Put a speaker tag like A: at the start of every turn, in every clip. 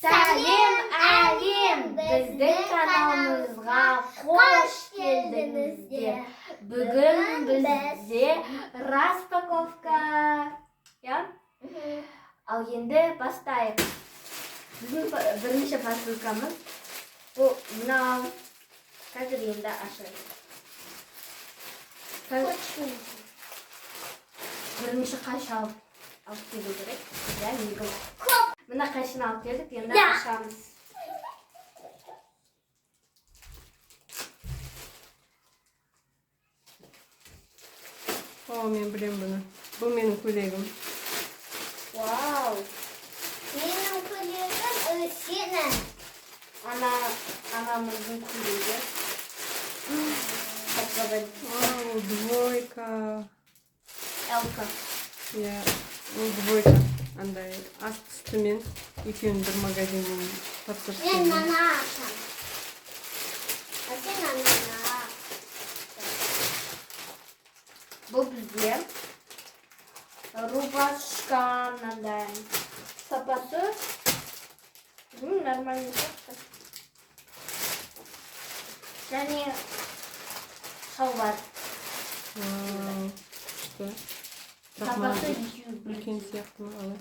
A: Сәлем әлем, біздің каналымызға қош келдіңіздер. Бүгін бізде распаковка. Ал енді бастайық. Біздің бірінші посылкамыз. Бұл мынау. Қазір енді ашайық. Бірінші қайшы алып келу керек. Мына қайшыны алып келдік, енді ашамыз.
B: О, мен білем бұны. Бұл менің көйлегім.
A: Вау!
C: Менің көйлегім сенің.
A: Анамыздың көйлегі.
B: Вау, двойка.
A: Элка.
B: Я, ол двойка. Андай, асты-үстімен екеуін бір магазиннен тапсырыс
C: Мен
B: бердім.
C: мана ашам. Сен анана.
A: Бұл бізде рубашка мынандай. Сапасы нормальный сияқты. Және шалбар.
B: Вау, күшті.
A: Сапасы
B: Үлкен сияқты маған.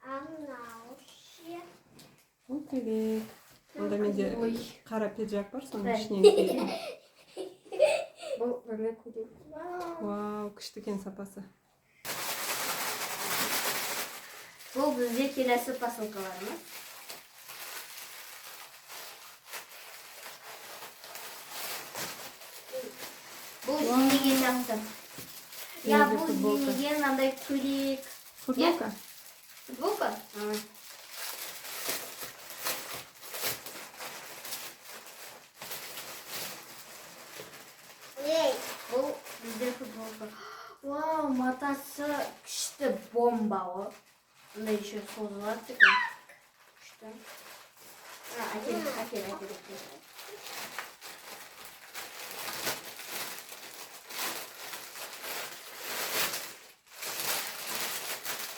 C: Анау ше.
B: Ол көйлек. Онда менде
A: Ой.
B: қара пиджак бар, соның ішінен киемін.
A: Бұл мына көйлек.
B: Вау, күшті екен сапасы.
A: Бұл бізде келесі посылкаларымыз. Бұл жинеге жақсы. Я бұл жинеге мынандай көйлек.
B: Футболка?
A: Футболка?
C: Ей,
A: Бұл бізде футболка. Вау, матасы күшті бомба о. Мындай еще созылады екен. Күшті. Әкел.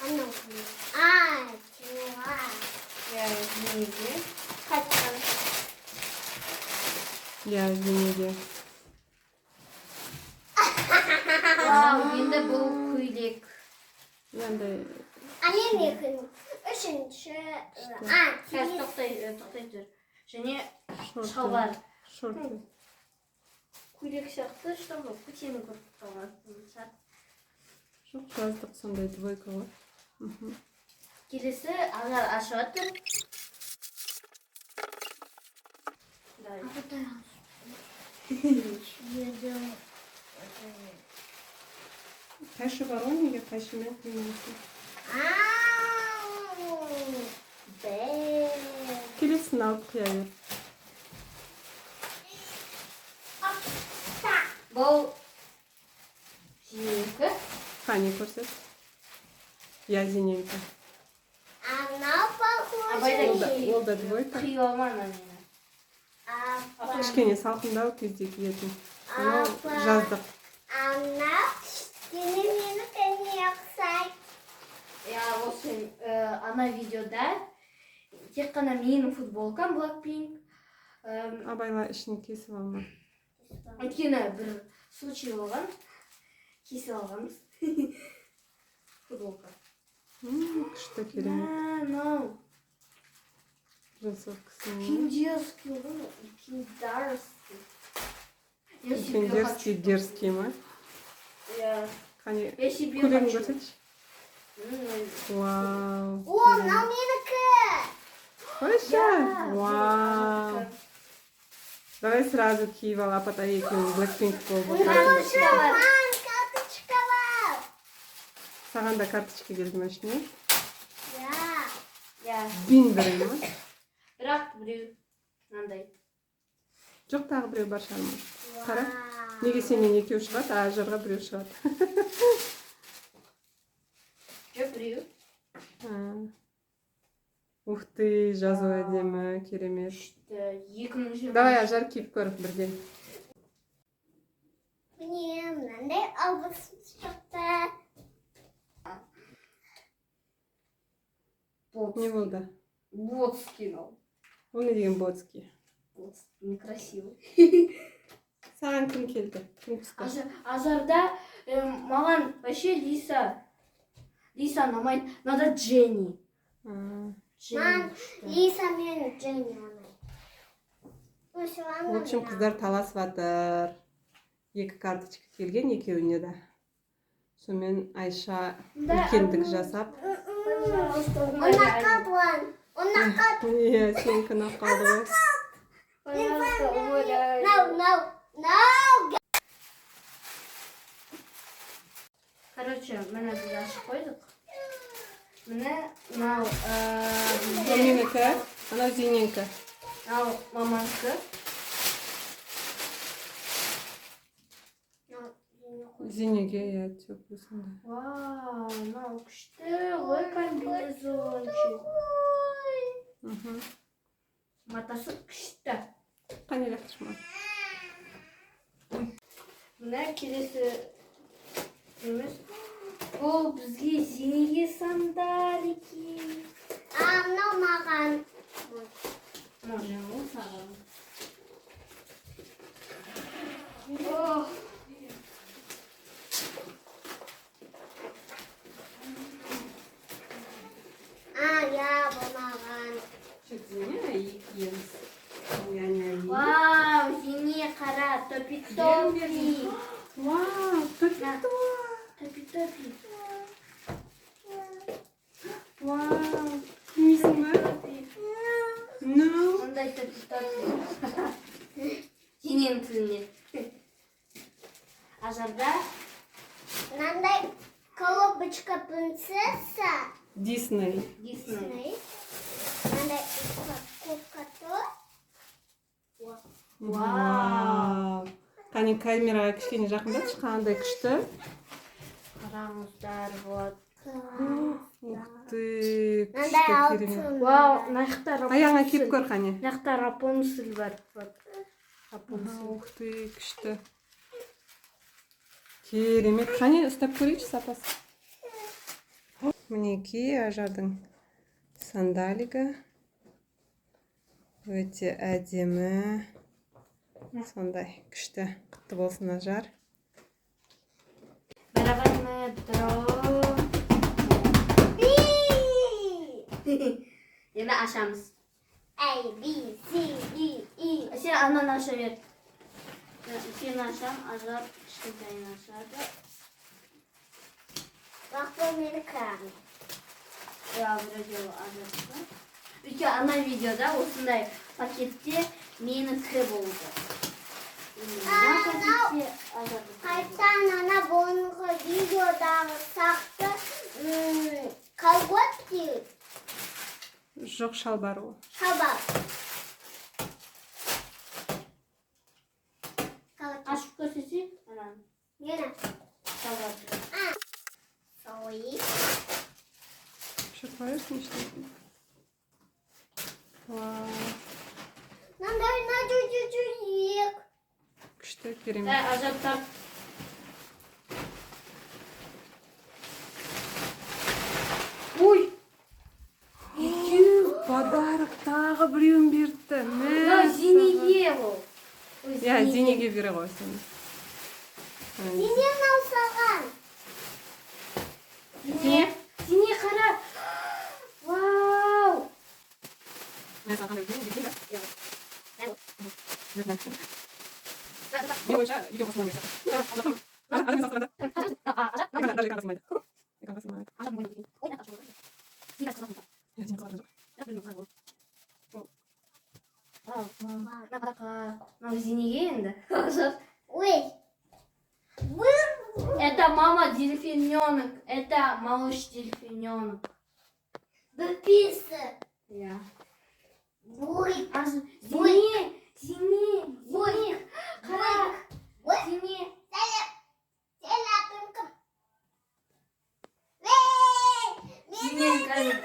C: анау көйлек. Чуа.
A: Я жинеге. Қайтқан.
B: Я жинеге.
A: Вау, енді бұл көйлек.
B: Андай,
C: Анем екін. Үшінші.
A: Қазір тоқтай тұр. Және
B: шорты.
A: шалбар.
B: Шорты.
A: Көйлек сияқты, чтобы көтені көріп қалған.
B: Жоқ, жаздық сондай двойка ғой.
A: Келесі ағар ашып атыр.
B: Қайшы бар ғой, неге қайшымен қимайсың? Келесін алып қия бер.
A: Бұл жинекі.
B: Қане көрсет. Я зиненька.
C: Анау
A: Абайда
B: Ол да двойка.
A: қиып алман мені.
B: Кішкене салқындау кезде киетін. Мынау жаздық.
C: Анау мені кәне ұқсайды.
A: Я осы ана видеода тек қана менің футболкам Blackpink.
B: Абайла ішін кесіп алма.
A: Өйткені бір случай болған. Кесіп алғанбыз. Футболка.
B: Күшті керемет.
A: Мынау.
B: Джинсовкасы.
A: Пиндерский ғой. Пиндарский.
B: Пиндерский, дерзкий ма?
A: Я
B: Қане,
A: себе
B: көйлегін
A: хочу.
B: көрсетші. Вау.
C: О, мынау менікі.
B: Қойшы. Вау. Давай сразу киіп ал, апата екеуің Blackpink болып отырады.
C: Карточка бар.
B: Саған да карточка келді ма ішіне?
C: Я.
B: Бин бірі ма?
A: Бірақ біреу мынандай.
B: Жоқ, тағы біреу бар шығар ма? Қара. Неге сенен екеу шығады, а жарға біреу шығады?
A: Жоқ біреу.
B: Ух ты, жазу әдемі, керемет.
A: 2020.
B: Давай, ажар киіп көр бірден.
C: Міне мынандай алғыс шықты.
B: Не болды?
A: Вот скинул.
B: Ол не деген боцки?
A: Вот, некрасивый.
B: Саған кім келді? Кім қысты?
A: Ажарда маған вообще Лиса ұнамайды. Надо Дженни.
B: А,
C: Мам, Лиса мен Дженни
B: В общем, қыздар таласып жатыр. Екі карточка келген екеуіне де. Сонымен Айша үлкендік жасап.
C: Он накапан. Он накап.
B: Иә, сенікі ұнап қалды ғой.
A: Пожалуйста, умоляю.
C: No.
A: Короче, міне біз ашып қойдық. Міне мынау
B: Ол менікі, анау Зейненкі.
A: мынау маманікі.
B: Зейнеге, иә, теплый сондай.
A: Вау, мынау күшті ғой комбинезончик.
B: Мхм.
A: Матасы күшті.
B: Қане лақтырма.
A: Мына келесі емес. Бұл бізге Зинеге сандалики.
C: Мынау маған.
A: Може, ол саған. Ох.
C: Я бұл маған.
B: Зейне, екеуміз. Яғни.
A: Вау, Зине қара, топи-топи.
B: Вау, топи-топи.
A: Топи-топи.
B: Вау. Немесің бе? Ну.
A: Ондай топи-топи. Зиненің тіліне. Ажарда
C: Мынандай коробочка принцесса.
B: Дисней.
A: Дисней.
C: Мынандай упаковка.
B: Вау. Қане камераға кішкене жақындатшы, қандай күшті.
A: Қараңыздар, вот.
B: Ух ты,
C: Мынандай
B: күшті керемет.
C: алтын.
A: Вау, мынаяқта
B: Аяғыңа
A: Рапунцель.
B: киіп көр, қане.
A: Мынаяқта Рапунцель бар. Вот.
B: Ага,
A: Рапунцель.
B: ух ты, күшті. Керемет. Қане, ұстап көрейікші сапасы. Мінекей, Ажардың сандалигі. Өте әдемі. Сондай күшті. Құтты болсын, Ажар.
A: Бәрабар метро. Енді ашамыз.
C: A, B, C, D, E.
A: Сен ананы аша бер. Сен ашам, Ажар кішкентайын ашады.
C: Bak bu meнікі.
A: Я вроде Ажарды. Өйткені ана видеода осындай пакетте менікі болды. Мына пакетте Ажарды.
C: Қайтан ана бұрынғы видеодағы сақты колготки
B: Жоқ, шалбар ол.
C: шалбар.
A: Ашып көрсетейін? Ананы.
C: Нені?
A: Шалбарды.
C: Сойып.
B: Что творишь, ничего? Вау.
C: Мынандай жүйек.
B: Күшті, керемет.
A: Ажар тарт. Ой!
B: Подарок тағы біреуін берді.
A: Мына Зинеге ол.
B: Иә, Зинеге бере ғой сені.
C: Сенен алсаған.
A: Зине қара. Вау!
B: Мен саған берген Мен ойша, видео қосылмай
A: Мынау Зинеге енді.
C: Ой.
A: Это мама дельфиненок. Это малыш дельфиненок.
C: Біпісі.
A: Я.
C: Буй.
A: Зине. Қара.
C: Ой.
A: Зине.
C: Сен атым кім?
A: Зине қазір